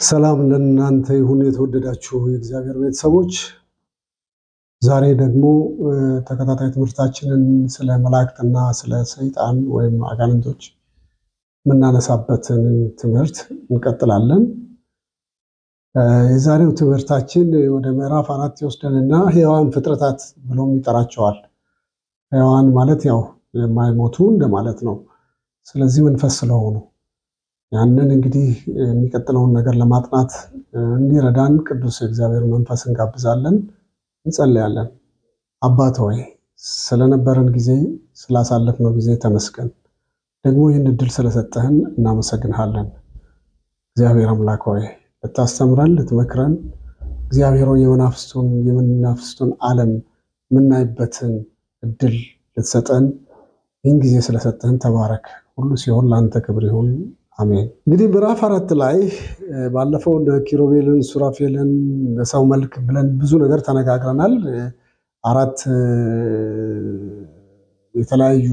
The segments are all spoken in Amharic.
ሰላም ለእናንተ ይሁን የተወደዳችሁ የእግዚአብሔር ቤተሰቦች። ዛሬ ደግሞ ተከታታይ ትምህርታችንን ስለ መላእክትና ስለ ሰይጣን ወይም አጋንንቶች የምናነሳበትን ትምህርት እንቀጥላለን። የዛሬው ትምህርታችን ወደ ምዕራፍ 4 ይወስደንና ሕያዋን ፍጥረታት ብሎም ይጠራቸዋል። ሕያዋን ማለት ያው የማይሞቱ እንደማለት ነው። ስለዚህ መንፈስ ስለሆኑ ያንን እንግዲህ የሚቀጥለውን ነገር ለማጥናት እንዲረዳን ቅዱስ እግዚአብሔር መንፈስ እንጋብዛለን፣ እንጸልያለን። አባት ሆይ ስለነበረን ጊዜ ስላሳለፍነው ጊዜ ተመስገን። ደግሞ ይህን እድል ስለሰጠህን እናመሰግንሃለን። እግዚአብሔር አምላክ ሆይ ልታስተምረን፣ ልትመክረን፣ እግዚአብሔር ሆይ የመናፍስቱን ዓለም የምናይበትን እድል ልትሰጠን ይህን ጊዜ ስለሰጠህን ተባረክ። ሁሉ ሲሆን ለአንተ ክብር ይሁን። አሜን። እንግዲህ ምዕራፍ 4 ላይ ባለፈው እንደ ኪሩቤልን ሱራፌልን በሰው መልክ ብለን ብዙ ነገር ተነጋግረናል። 4 የተለያዩ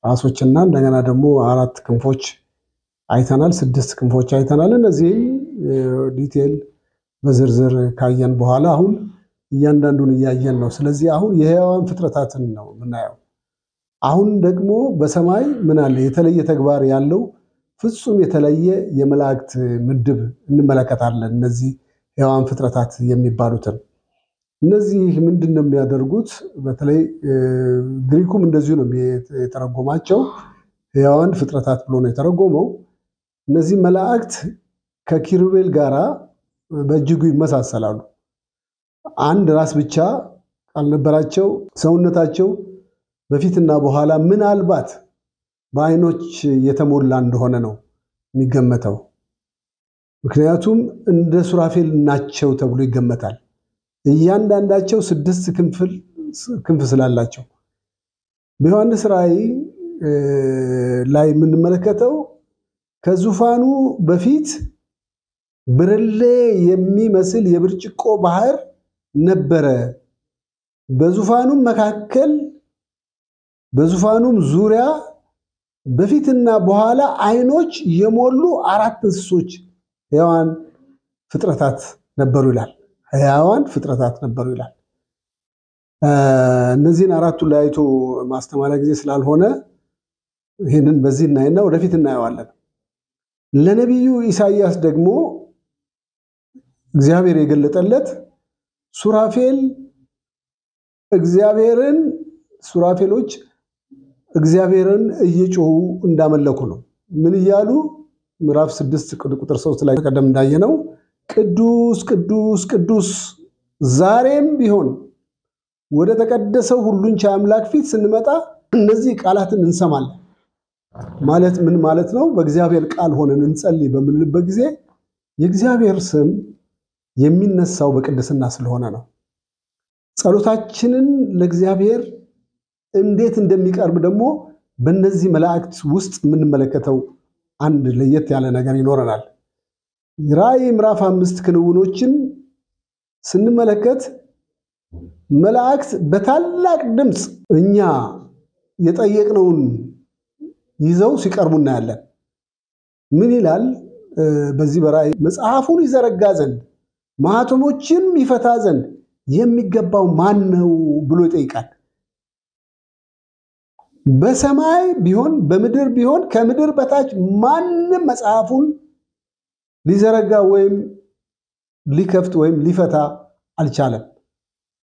ራሶችና እንደገና ደግሞ 4 ክንፎች አይተናል። 6 ክንፎች አይተናል። እነዚህም ዲቴል በዝርዝር ካየን በኋላ አሁን እያንዳንዱን እያየን ነው። ስለዚህ አሁን የሕያዋን ፍጥረታትን ነው የምናየው። አሁን ደግሞ በሰማይ ምን አለ? የተለየ ተግባር ያለው ፍጹም የተለየ የመላእክት ምድብ እንመለከታለን። እነዚህ ሕያዋን ፍጥረታት የሚባሉትን እነዚህ ምንድነው የሚያደርጉት? በተለይ ግሪኩም እንደዚሁ ነው የተረጎማቸው። ሕያዋን ፍጥረታት ብሎ ነው የተረጎመው። እነዚህ መላእክት ከኪሩቤል ጋራ በእጅጉ ይመሳሰላሉ። አንድ ራስ ብቻ ካልነበራቸው ሰውነታቸው በፊትና በኋላ ምናልባት በአይኖች የተሞላ እንደሆነ ነው የሚገመተው። ምክንያቱም እንደ ሱራፌል ናቸው ተብሎ ይገመታል። እያንዳንዳቸው 6 ክንፍ ስላላቸው በዮሐንስ ራእይ ላይ የምንመለከተው ከዙፋኑ በፊት ብርሌ የሚመስል የብርጭቆ ባህር ነበረ። በዙፋኑም መካከል በዙፋኑም ዙሪያ በፊትና በኋላ አይኖች የሞሉ 4 እንስሶች ሕያዋን ፍጥረታት ነበሩ ይላል። ሕያዋን ፍጥረታት ነበሩ ይላል። እነዚህን 4ቱን ለያይቶ ማስተማሪያ ጊዜ ስላልሆነ ይህንን በዚህ እናይና ወደፊት እናየዋለን። ለነቢዩ ኢሳይያስ ደግሞ እግዚአብሔር የገለጠለት ሱራፌሎች እግዚአብሔርን እየጮሁ እንዳመለኩ ነው። ምን እያሉ? ምዕራፍ 6 ቁጥር 3 ላይ ተቀደም እንዳየነው ቅዱስ ቅዱስ ቅዱስ። ዛሬም ቢሆን ወደ ተቀደሰው ሁሉን ቻይ አምላክ ፊት ስንመጣ እነዚህ ቃላትን እንሰማለን። ማለት ምን ማለት ነው? በእግዚአብሔር ቃል ሆነን እንጸልይ በምንልበት ጊዜ የእግዚአብሔር ስም የሚነሳው በቅድስና ስለሆነ ነው። ጸሎታችንን ለእግዚአብሔር እንዴት እንደሚቀርብ ደግሞ በእነዚህ መላእክት ውስጥ የምንመለከተው አንድ ለየት ያለ ነገር ይኖረናል። ራእይ ምዕራፍ 5 ክንውኖችን ስንመለከት መላእክት በታላቅ ድምፅ እኛ የጠየቅነውን ይዘው ሲቀርቡ እናያለን። ምን ይላል? በዚህ በራእይ መጽሐፉን ይዘረጋ ዘንድ ማኅተሞችን ይፈታ ዘንድ የሚገባው ማን ነው ብሎ ይጠይቃል። በሰማይ ቢሆን በምድር ቢሆን ከምድር በታች ማንም መጽሐፉን ሊዘረጋ ወይም ሊከፍት ወይም ሊፈታ አልቻለም።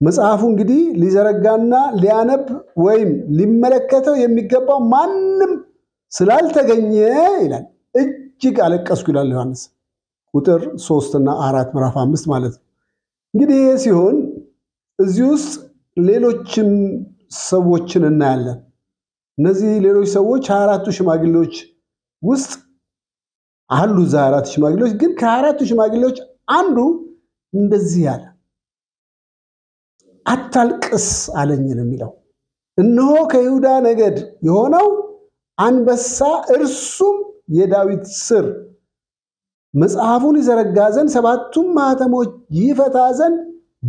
መጽሐፉ እንግዲህ ሊዘረጋና ሊያነብ ወይም ሊመለከተው የሚገባው ማንም ስላልተገኘ ይላል። እጅግ አለቀስኩ ይላል ዮሐንስ ቁጥር 3 እና 4 ምዕራፍ 5 ማለት ነው። እንግዲህ ይሄ ሲሆን እዚህ ውስጥ ሌሎችም ሰዎችን እናያለን። እነዚህ ሌሎች ሰዎች 24ቱ ሽማግሌዎች ውስጥ አሉ። 24 ሽማግሌዎች ግን ከ24ቱ ሽማግሌዎች አንዱ እንደዚህ ያለ አታልቅስ አለኝ ነው የሚለው። እነሆ ከይሁዳ ነገድ የሆነው አንበሳ እርሱም የዳዊት ሥር መጽሐፉን ይዘረጋ ዘንድ 7ቱም ማኅተሞች ይፈታ ዘንድ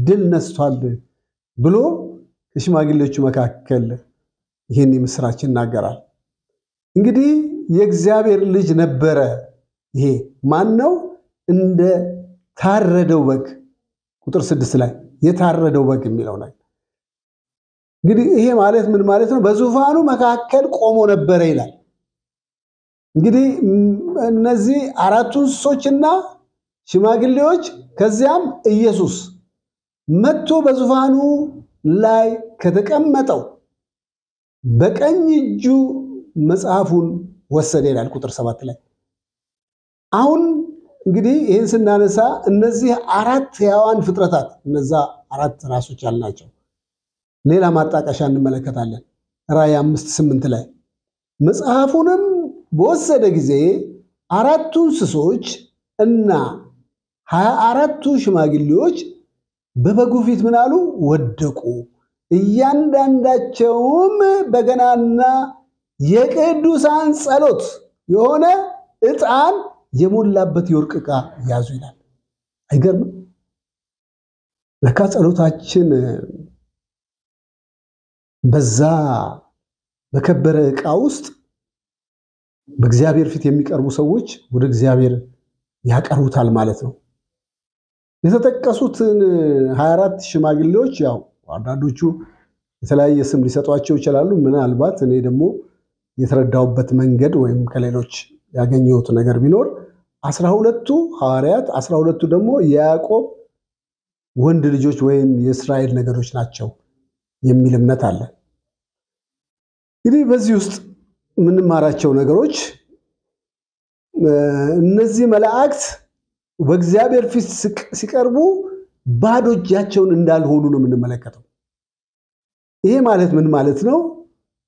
ድል ነስቷል ብሎ ከሽማግሌዎቹ መካከል ይህን ምስራች ይናገራል። እንግዲህ የእግዚአብሔር ልጅ ነበረ። ይሄ ማን ነው? እንደ ታረደው በግ ቁጥር 6 ላይ የታረደው በግ የሚለው ላይ እንግዲህ ይሄ ማለት ምን ማለት ነው? በዙፋኑ መካከል ቆሞ ነበረ ይላል። እንግዲህ እነዚህ አራቱ እንስሶችና ሽማግሌዎች ከዚያም ኢየሱስ መጥቶ በዙፋኑ ላይ ከተቀመጠው በቀኝ እጁ መጽሐፉን ወሰደ ይላል ቁጥር 7 ላይ። አሁን እንግዲህ ይህን ስናነሳ እነዚህ አራት ሕያዋን ፍጥረታት እነዛ አራት ራሶች ያልናቸው ሌላ ማጣቀሻ እንመለከታለን። ራእይ 5:8 ላይ መጽሐፉንም በወሰደ ጊዜ አራቱ እንስሶች እና 24ቱ ሽማግሌዎች በበጉ ፊት ምን አሉ? ወደቁ። እያንዳንዳቸውም በገናና የቅዱሳን ጸሎት የሆነ ዕጣን የሞላበት የወርቅ ዕቃ ያዙ ይላል። አይገርምም? ለካ ጸሎታችን በዛ በከበረ ዕቃ ውስጥ በእግዚአብሔር ፊት የሚቀርቡ ሰዎች ወደ እግዚአብሔር ያቀርቡታል ማለት ነው። የተጠቀሱትን 24 ሽማግሌዎች ያው አንዳንዶቹ የተለያየ ስም ሊሰጧቸው ይችላሉ። ምናልባት እኔ ደግሞ የተረዳውበት መንገድ ወይም ከሌሎች ያገኘሁት ነገር ቢኖር 12ቱ ሐዋርያት 12ቱ ደግሞ የያዕቆብ ወንድ ልጆች ወይም የእስራኤል ነገዶች ናቸው የሚል እምነት አለ። እንግዲህ በዚህ ውስጥ የምንማራቸው ነገሮች እነዚህ መላእክት በእግዚአብሔር ፊት ሲቀርቡ ባዶ እጃቸውን እንዳልሆኑ ነው የምንመለከተው። ይሄ ማለት ምን ማለት ነው?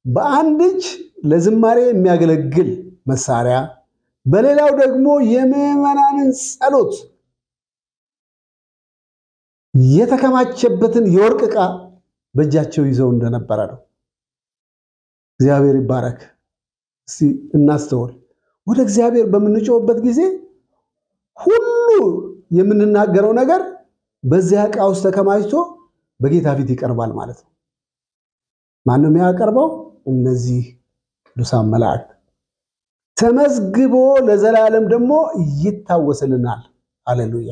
በአንድ እጅ ለዝማሬ የሚያገለግል መሳሪያ፣ በሌላው ደግሞ የምዕመናንን ጸሎት የተከማቸበትን የወርቅ ዕቃ በእጃቸው ይዘው እንደነበረ ነው። እግዚአብሔር ይባረክ። እስቲ እናስተውል። ወደ እግዚአብሔር በምንጮህበት ጊዜ ሁሉ የምንናገረው ነገር በዚያ ዕቃ ውስጥ ተከማችቶ በጌታ ፊት ይቀርባል ማለት ነው። ማን ነው የሚያቀርበው? እነዚህ ቅዱሳን መላእክት። ተመዝግቦ ለዘላለም ደግሞ ይታወስልናል። ሃሌሉያ።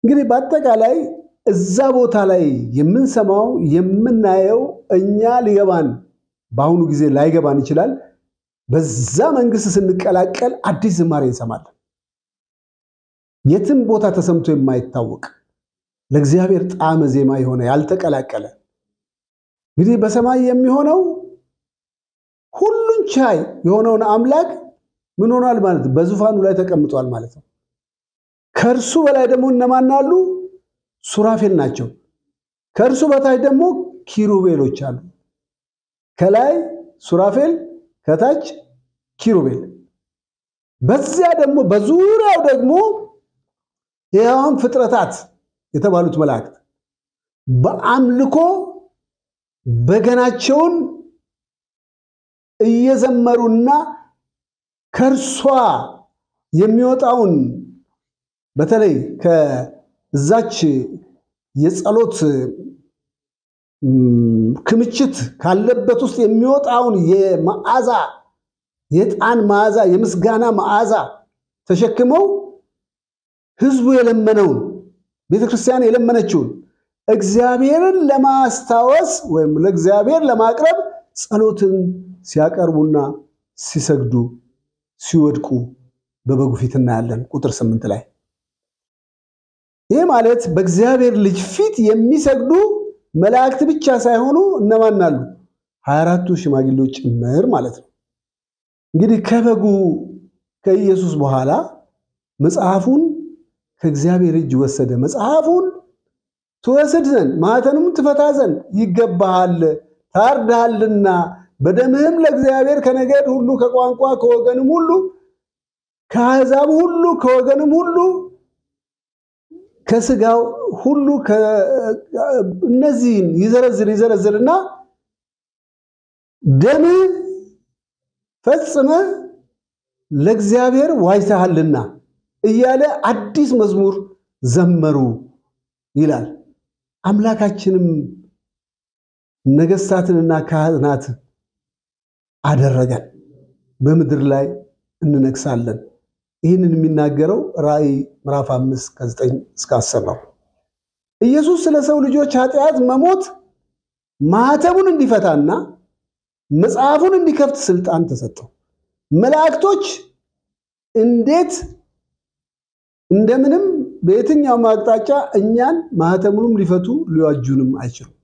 እንግዲህ በአጠቃላይ እዛ ቦታ ላይ የምንሰማው የምናየው እኛ ሊገባን በአሁኑ ጊዜ ላይገባን ይችላል። በዛ መንግስት ስንቀላቀል አዲስ ዝማሬ እንሰማለን። የትም ቦታ ተሰምቶ የማይታወቅ ለእግዚአብሔር ጣዕመ ዜማ የሆነ ያልተቀላቀለ እንግዲህ በሰማይ የሚሆነው ሁሉን ቻይ የሆነውን አምላክ ምን ሆኗል ማለት ነው? በዙፋኑ ላይ ተቀምጧል ማለት ነው። ከእርሱ በላይ ደግሞ እነማን አሉ? ሱራፌል ናቸው። ከእርሱ በታች ደግሞ ኪሩቤሎች አሉ። ከላይ ሱራፌል፣ ከታች ኪሩቤል። በዚያ ደግሞ በዙሪያው ደግሞ ሕያዋን ፍጥረታት የተባሉት መላእክት በአምልኮ በገናቸውን እየዘመሩና ከእርሷ የሚወጣውን በተለይ ከዛች የጸሎት ክምችት ካለበት ውስጥ የሚወጣውን የመዓዛ የዕጣን መዓዛ የምስጋና መዓዛ ተሸክመው ህዝቡ የለመነውን ቤተክርስቲያን የለመነችውን እግዚአብሔርን ለማስታወስ ወይም ለእግዚአብሔር ለማቅረብ ጸሎትን ሲያቀርቡና ሲሰግዱ ሲወድቁ በበጉ ፊት እናያለን። ቁጥር 8 ላይ ይህ ማለት በእግዚአብሔር ልጅ ፊት የሚሰግዱ መላእክት ብቻ ሳይሆኑ እነማን አሉ? 24ቱ ሽማግሌዎች ጭምር ማለት ነው። እንግዲህ ከበጉ ከኢየሱስ በኋላ መጽሐፉን ከእግዚአብሔር እጅ ወሰደ። መጽሐፉን ትወስድ ዘንድ ማኅተሙን ትፈታ ዘንድ ይገባሃል፣ ታርደሃልና በደምህም ለእግዚአብሔር ከነገድ ሁሉ ከቋንቋ ከወገንም ሁሉ ከአሕዛብ ሁሉ ከወገንም ሁሉ ከስጋው ሁሉ እነዚህን ይዘረዝርና ደም ፈጽመ ለእግዚአብሔር ዋጅተሃልና እያለ አዲስ መዝሙር ዘመሩ ይላል። አምላካችንም ነገሥታትንና ካህናት አደረገን። በምድር ላይ እንነግሳለን፣ ይህንን የሚናገረው ራእይ ምዕራፍ 5 ከ9 እስከ 10 ነው። ኢየሱስ ስለ ሰው ልጆች ኃጢአት መሞት ማህተሙን እንዲፈታና መጽሐፉን እንዲከፍት ስልጣን ተሰጠው። መላእክቶች እንዴት እንደምንም በየትኛው አቅጣጫ እኛን ማህተሙንም ሊፈቱ ሊዋጁንም አይችሉም።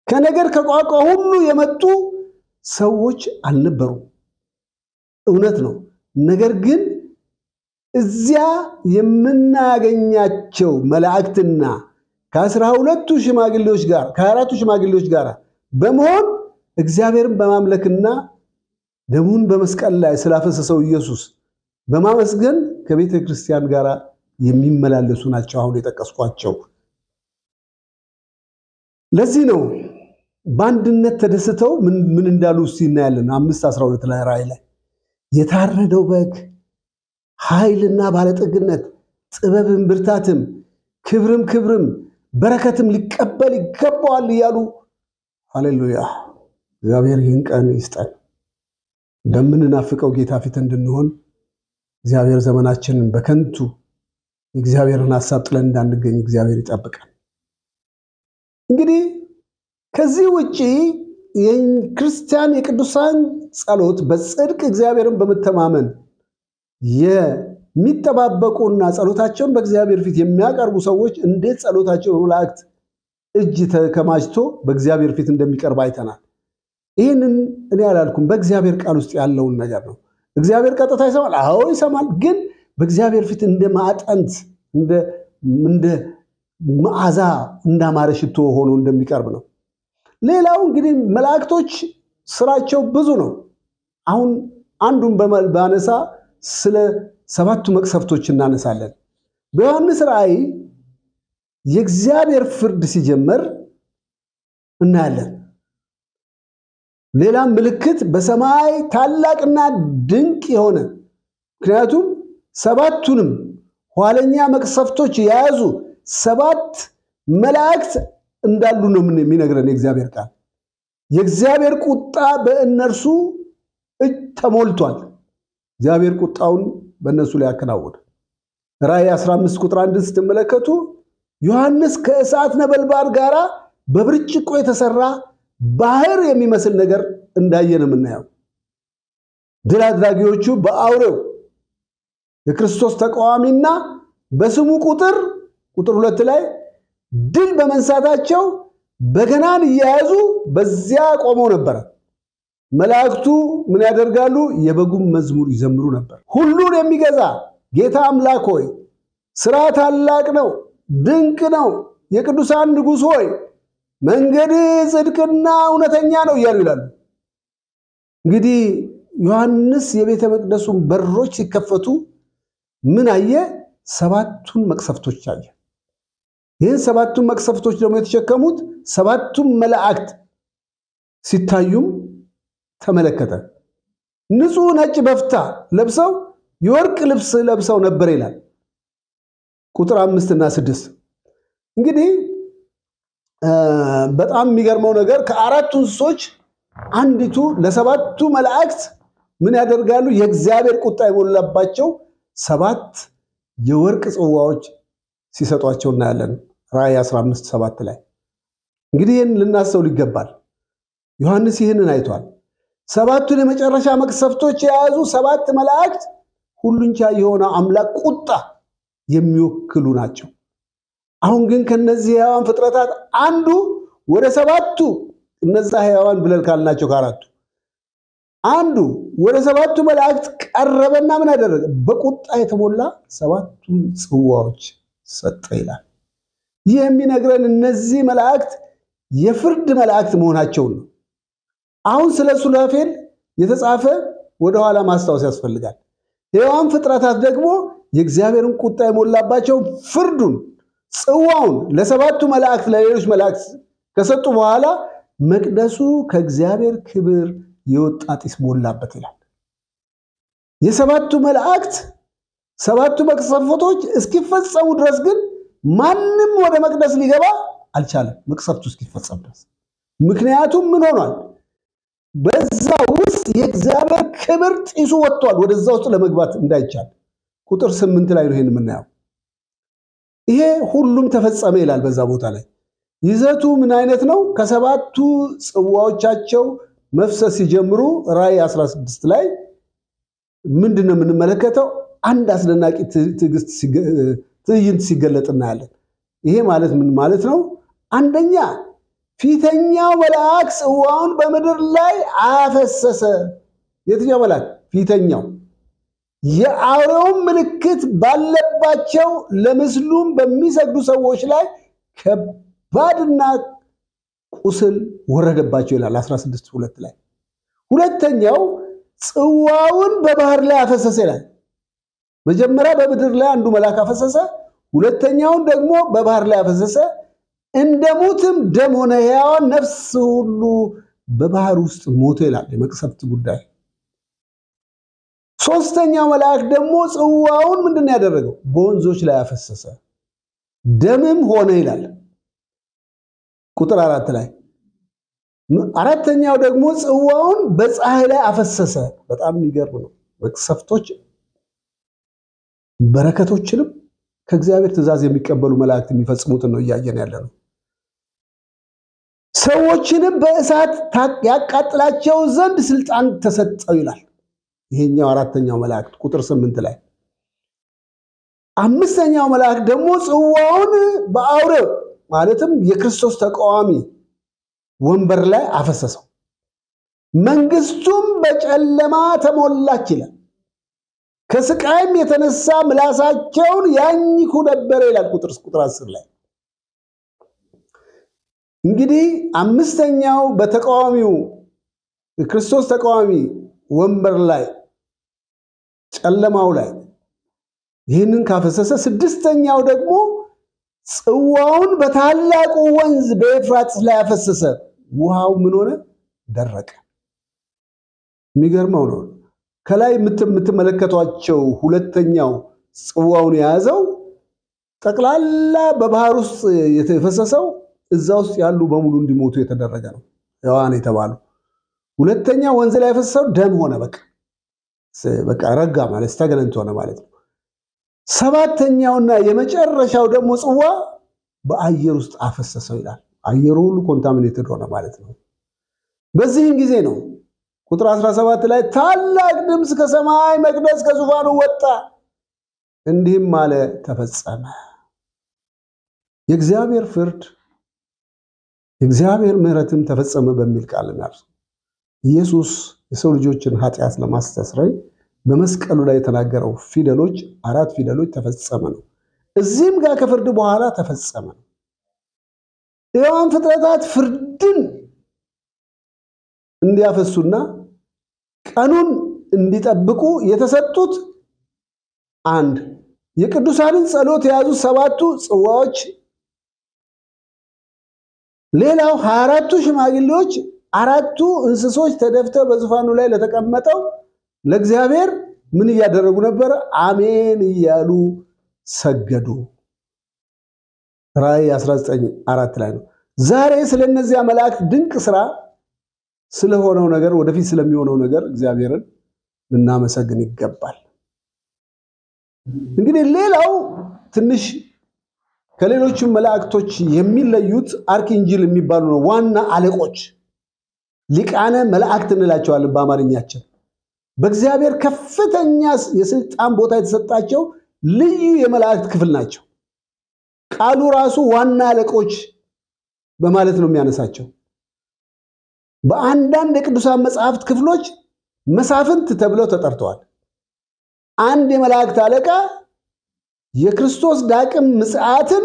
ከነገር ከቋንቋ ሁሉ የመጡ ሰዎች አልነበሩም። እውነት ነው። ነገር ግን እዚያ የምናገኛቸው መላእክትና ከ12ቱ ሽማግሌዎች ጋር ከ24ቱ ሽማግሌዎች ጋር በመሆን እግዚአብሔርን በማምለክና ደሙን በመስቀል ላይ ስላፈሰሰው ኢየሱስ በማመስገን ከቤተ ክርስቲያን ጋር የሚመላለሱ ናቸው አሁን የጠቀስኳቸው። ለዚህ ነው በአንድነት ተደስተው ምን እንዳሉ እናያለን። 5:12 ላይ ራእይ ላይ የታረደው በግ ኃይልና ባለጠግነት ጥበብም ብርታትም ክብርም በረከትም ሊቀበል ይገባዋል እያሉ ሃሌሉያ እግዚአብሔር ይህን ቀን ይስጠን። እንደምንናፍቀው ጌታ ፊት እንድንሆን እግዚአብሔር ዘመናችንን በከንቱ እግዚአብሔርን ሐሳብ ጥለን እንዳንገኝ እግዚአብሔር ይጠብቃል። እንግዲህ ከዚህ ውጪ የክርስቲያን የቅዱሳን ጸሎት በጽድቅ እግዚአብሔርን በመተማመን የሚተባበቁና ጸሎታቸውን በእግዚአብሔር ፊት የሚያቀርቡ ሰዎች እንዴት ጸሎታቸው በመላእክት እጅ ተከማችቶ በእግዚአብሔር ፊት እንደሚቀርብ አይተናል። ይህንን እኔ አላልኩም፣ በእግዚአብሔር ቃል ውስጥ ያለውን ነገር ነው። እግዚአብሔር ቀጥታ ይሰማል። አዎ ይሰማል። ግን በእግዚአብሔር ፊት እንደ ማዕጠንት እንደ መዓዛ እንዳማረ ሽቶ ሆኖ እንደሚቀርብ ነው። ሌላው እንግዲህ መላእክቶች ስራቸው ብዙ ነው። አሁን አንዱን ባነሳ ስለ 7ቱ መቅሰፍቶች እናነሳለን። በዮሐንስ ራእይ የእግዚአብሔር ፍርድ ሲጀመር እናያለን። ሌላም ምልክት በሰማይ ታላቅና ድንቅ የሆነ ምክንያቱም 7ቱንም ኋለኛ መቅሰፍቶች የያዙ 7 መላእክት እንዳሉ ነው የሚነግረን የእግዚአብሔር ቃል። የእግዚአብሔር ቁጣ በእነርሱ እጅ ተሞልቷል። እግዚአብሔር ቁጣውን በእነሱ ላይ ያከናወነ። ራእይ 15 ቁጥር 1 ስትመለከቱ ዮሐንስ ከእሳት ነበልባል ጋራ በብርጭቆ የተሰራ ባህር የሚመስል ነገር እንዳየን የምናየው። ድል አድራጊዎቹ በአውሬው የክርስቶስ ተቃዋሚና በስሙ ቁጥር 2 ላይ ድል በመንሳታቸው በገናን እየያዙ በዚያ ቆመው ነበር። መላእክቱ ምን ያደርጋሉ? የበጉም መዝሙር ይዘምሩ ነበር። ሁሉን የሚገዛ ጌታ አምላክ ሆይ ሥራ ታላቅ ነው፣ ድንቅ ነው። የቅዱሳን ንጉሥ ሆይ መንገድ ጽድቅና እውነተኛ ነው እያሉ ይላሉ። እንግዲህ ዮሐንስ የቤተ መቅደሱን በሮች ሲከፈቱ ምን አየ? 7ቱን መቅሰፍቶች አየ። ይህን 7ቱን መቅሰፍቶች ደግሞ የተሸከሙት 7ቱም መላእክት ሲታዩም ተመለከተ። ንጹህ ነጭ በፍታ ለብሰው የወርቅ ልብስ ለብሰው ነበር ይላል ቁጥር 5 እና 6። እንግዲህ በጣም የሚገርመው ነገር ከ4ቱ እንስሶች አንዲቱ ለ7ቱ መላእክት ምን ያደርጋሉ? የእግዚአብሔር ቁጣ የሞላባቸው 7 የወርቅ ጽዋዎች ሲሰጧቸው እናያለን ራእይ 15:7 ላይ። እንግዲህ ይህን ልናስተውል ይገባል። ዮሐንስ ይህንን አይቷል። 7ቱን የመጨረሻ መቅሰፍቶች የያዙ 7 መላእክት ሁሉን ቻይ የሆነ አምላክ ቁጣ የሚወክሉ ናቸው። አሁን ግን ከነዚህ ሕያዋን ፍጥረታት አንዱ ወደ 7ቱ እነዛ ሕያዋን ብለን ካልናቸው ከአራቱ አንዱ ወደ 7ቱ መላእክት ቀረበና ምን አደረገ? በቁጣ የተሞላ 7ቱን ጽዋዎች ሰጠ ይላል። ይህ የሚነግረን እነዚህ መላእክት የፍርድ መላእክት መሆናቸውን ነው። አሁን ስለ ሱራፌል የተጻፈ ወደ ኋላ ማስታወስ ያስፈልጋል። ሕያዋን ፍጥረታት ደግሞ የእግዚአብሔርን ቁጣ የሞላባቸው ፍርዱን ጽዋውን ለ7ቱ መላእክት ለሌሎች መላእክት ከሰጡ በኋላ መቅደሱ ከእግዚአብሔር ክብር የወጣ ጢስ ሞላበት ይላል። የ7ቱ መላእክት 7ቱ መቅሰፍቶች እስኪፈጸሙ ድረስ ግን ማንም ወደ መቅደስ ሊገባ አልቻለም፣ መቅሰፍቱ እስኪፈጸም ድረስ። ምክንያቱም ምን ሆኗል? በዛ ውስጥ የእግዚአብሔር ክብር ጢሱ ወጥቷል፣ ወደዛ ውስጥ ለመግባት እንዳይቻል። ቁጥር 8 ላይ ነው ይሄን የምናየው። ይሄ ሁሉም ተፈጸመ ይላል በዛ ቦታ ላይ። ይዘቱ ምን አይነት ነው? ከሰባቱ ጽዋዎቻቸው መፍሰስ ሲጀምሩ ራእይ 16 ላይ ምንድነው የምንመለከተው? አንድ አስደናቂ ትዕይንት ሲገለጥ እናያለን። ይሄ ማለት ምን ማለት ነው? አንደኛ ፊተኛው መልአክ ጽዋውን በምድር ላይ አፈሰሰ። የትኛው መልአክ? ፊተኛው። የአውሬውን ምልክት ባለባቸው ለምስሉም በሚሰግዱ ሰዎች ላይ ከባድና ቁስል ወረደባቸው ይላል 16:2 ላይ። ሁለተኛው ጽዋውን በባህር ላይ አፈሰሰ ይላል። መጀመሪያ በምድር ላይ አንዱ መልአክ አፈሰሰ፣ ሁለተኛውን ደግሞ በባህር ላይ አፈሰሰ። እንደ ሙትም ደም ሆነ፣ ሕያዋን ነፍስ ሁሉ በባህር ውስጥ ሞተ ይላል የመቅሰፍት ጉዳይ። ሶስተኛው መልአክ ደግሞ ጽዋውን ምንድን ያደረገው? በወንዞች ላይ አፈሰሰ፣ ደምም ሆነ ይላል ቁጥር 4 ላይ። አራተኛው ደግሞ ጽዋውን በፀሐይ ላይ አፈሰሰ። በጣም የሚገርም ነው። መቅሰፍቶች በረከቶችንም ከእግዚአብሔር ትእዛዝ የሚቀበሉ መላእክት የሚፈጽሙትን ነው እያየን ያለ ነው። ሰዎችንም በእሳት ያቃጥላቸው ዘንድ ስልጣን ተሰጠው ይላል ይሄኛው አራተኛው መልአክ ቁጥር 8 ላይ። አምስተኛው መልአክ ደግሞ ጽዋውን በአውሬው ማለትም የክርስቶስ ተቃዋሚ ወንበር ላይ አፈሰሰው፣ መንግስቱም በጨለማ ተሞላች ይላል። ከስቃይም የተነሳ ምላሳቸውን ያኝኩ ነበር ይላል ቁጥር 10 ላይ። እንግዲህ አምስተኛው በተቃዋሚው የክርስቶስ ተቃዋሚ ወንበር ላይ ጨለማው ላይ ይህንን ካፈሰሰ፣ ስድስተኛው ደግሞ ጽዋውን በታላቁ ወንዝ በኤፍራጥስ ላይ አፈሰሰ። ውሃው ምን ሆነ? ደረቀ። የሚገርመው ነው። ከላይ የምትመለከቷቸው ሁለተኛው ጽዋውን የያዘው ጠቅላላ በባህር ውስጥ የተፈሰሰው እዛ ውስጥ ያሉ በሙሉ እንዲሞቱ የተደረገ ነው ሕያዋን የተባሉ። ሁለተኛ ወንዝ ላይ ያፈሰሰው ደም ሆነ፣ በቃ ረጋ ማለት ስተገነንት ሆነ ማለት ነው። ሰባተኛውና የመጨረሻው ደግሞ ጽዋ በአየር ውስጥ አፈሰሰው ይላል። አየሩ ሁሉ ኮንታሚኔትድ ሆነ ማለት ነው። በዚህን ጊዜ ነው ቁጥር 17 ላይ ታላቅ ድምፅ ከሰማይ መቅደስ ከዙፋኑ ወጣ፣ እንዲህም አለ ተፈጸመ። የእግዚአብሔር ፍርድ የእግዚአብሔር ምሕረትም ተፈጸመ በሚል ቃል ነው። ኢየሱስ የሰው ልጆችን ኃጢአት ለማስተስረይ በመስቀሉ ላይ የተናገረው ፊደሎች 4 ፊደሎች ተፈጸመ ነው። እዚህም ጋር ከፍርድ በኋላ ተፈጸመ ነው። ሕያዋን ፍጥረታት ፍርድን እንዲያፈሱና ቀኑን እንዲጠብቁ የተሰጡት አንድ የቅዱሳንን ጸሎት የያዙ 7ቱ ጽዋዎች፣ ሌላው 24ቱ ሽማግሌዎች፣ 4ቱ እንስሶች ተደፍተው በዙፋኑ ላይ ለተቀመጠው ለእግዚአብሔር ምን እያደረጉ ነበር? አሜን እያሉ ሰገዱ። ራእይ 19:4 ላይ ነው። ዛሬ ስለነዚያ መላእክት ድንቅ ስራ ስለሆነው ነገር ወደፊት ስለሚሆነው ነገር እግዚአብሔርን ልናመሰግን ይገባል። እንግዲህ ሌላው ትንሽ ከሌሎቹ መላእክቶች የሚለዩት አርክንጅል የሚባሉ ነው። ዋና አለቆች ሊቃነ መላእክት እንላቸዋለን በአማርኛችን። በእግዚአብሔር ከፍተኛ የስልጣን ቦታ የተሰጣቸው ልዩ የመላእክት ክፍል ናቸው። ቃሉ ራሱ ዋና አለቆች በማለት ነው የሚያነሳቸው። በአንዳንድ የቅዱሳን መጽሐፍት ክፍሎች መሳፍንት ተብለው ተጠርተዋል። አንድ የመላእክት አለቃ የክርስቶስ ዳግም ምጽአትን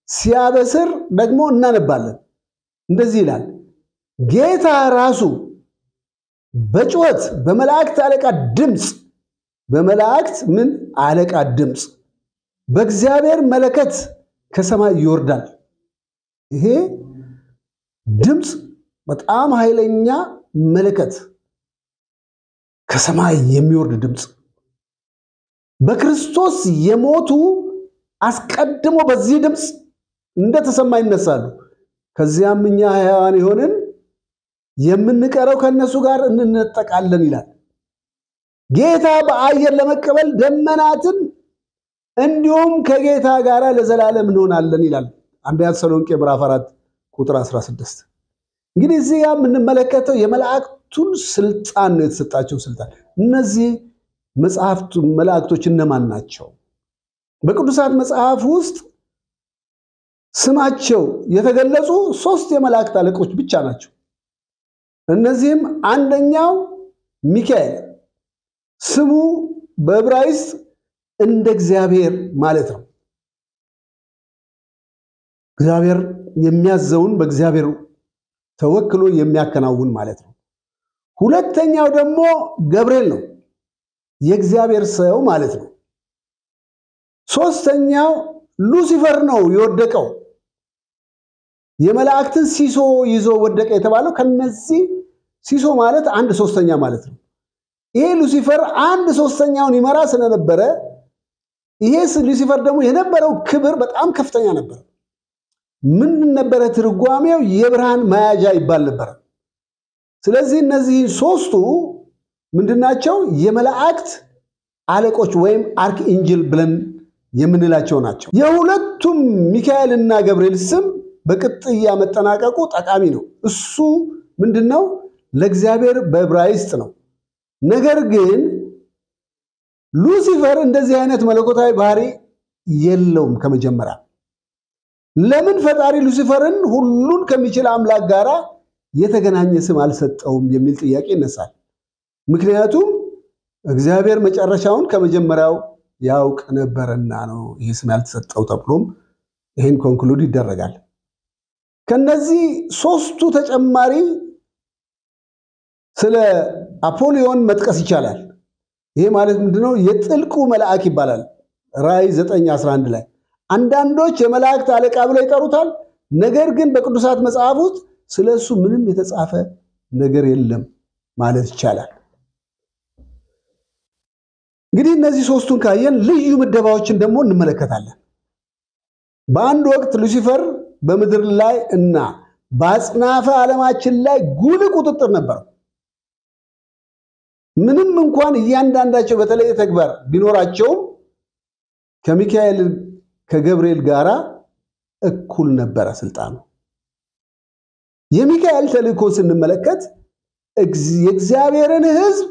ሲያበስር ደግሞ እናነባለን። እንደዚህ ይላል፣ ጌታ ራሱ በጩኸት በመላእክት አለቃ ድምፅ፣ በመላእክት ምን አለቃ ድምፅ፣ በእግዚአብሔር መለከት ከሰማይ ይወርዳል። ይሄ ድምፅ በጣም ኃይለኛ መለከት ከሰማይ የሚወርድ ድምፅ። በክርስቶስ የሞቱ አስቀድሞ በዚህ ድምፅ እንደተሰማ ይነሳሉ። ከዚያም እኛ ሕያዋን የሆንን የምንቀረው ከነሱ ጋር እንነጠቃለን ይላል። ጌታ በአየር ለመቀበል ደመናትን እንዲሁም ከጌታ ጋር ለዘላለም እንሆናለን ይላል አንደኛ ተሰሎንቄ ምዕራፍ 4 ቁጥር 16። እንግዲህ እዚህ ጋር የምንመለከተው የመላእክቱን ስልጣን ነው የተሰጣቸው ስልጣን። እነዚህ መላእክቶች እነማን ናቸው? በቅዱሳት መጽሐፍ ውስጥ ስማቸው የተገለጹ 3 የመላእክት አለቆች ብቻ ናቸው። እነዚህም አንደኛው ሚካኤል፣ ስሙ በዕብራይስጥ እንደ እግዚአብሔር ማለት ነው። እግዚአብሔር የሚያዘውን በእግዚአብሔር ተወክሎ የሚያከናውን ማለት ነው። ሁለተኛው ደግሞ ገብርኤል ነው፣ የእግዚአብሔር ሰው ማለት ነው። ሶስተኛው ሉሲፈር ነው፣ የወደቀው የመላእክትን ሲሶ ይዞ ወደቀ የተባለው ከነዚህ ሲሶ ማለት 1/3 ማለት ነው። ይሄ ሉሲፈር 1/3ውን ይመራ ስለነበረ ይሄ ሉሲፈር ደግሞ የነበረው ክብር በጣም ከፍተኛ ነበር። ምን ነበረ ትርጓሜው? የብርሃን መያዣ ይባል ነበር። ስለዚህ እነዚህ 3ቱ ምንድናቸው? የመላእክት አለቆች ወይም አርክ ኢንጅል ብለን የምንላቸው ናቸው። የሁለቱም ሚካኤልና ገብርኤል ስም በቅጥያ መጠናቀቁ ጠቃሚ ነው። እሱ ምንድነው? ለእግዚአብሔር በዕብራይስጥ ነው። ነገር ግን ሉሲፈር እንደዚህ አይነት መለኮታዊ ባህሪ የለውም ከመጀመሪያ። ለምን ፈጣሪ ሉሲፈርን ሁሉን ከሚችል አምላክ ጋር የተገናኘ ስም አልሰጠውም የሚል ጥያቄ ይነሳል። ምክንያቱም እግዚአብሔር መጨረሻውን ከመጀመሪያው ያውቅ ነበርና ነው ይህ ስም ያልተሰጠው ተብሎም ይህን ኮንክሉድ ይደረጋል። ከነዚህ 3ቱ ተጨማሪ ስለ አፖሊዮን መጥቀስ ይቻላል። ይሄ ማለት ምንድነው? የጥልቁ መልአክ ይባላል። ራእይ 9:11 ላይ አንዳንዶች የመላእክት አለቃ ብለው ይጠሩታል። ነገር ግን በቅዱሳት መጽሐፍ ውስጥ ስለሱ ምንም የተጻፈ ነገር የለም ማለት ይቻላል። እንግዲህ እነዚህ 3ቱን ካየን ልዩ ምደባዎችን ደግሞ እንመለከታለን። በአንድ ወቅት ሉሲፈር በምድር ላይ እና በአጽናፈ ዓለማችን ላይ ጉልህ ቁጥጥር ነበር። ምንም እንኳን እያንዳንዳቸው በተለየ ተግባር ቢኖራቸውም ከሚካኤል ከገብርኤል ጋራ እኩል ነበረ ስልጣኑ። የሚካኤል ተልእኮ ስንመለከት የእግዚአብሔርን ሕዝብ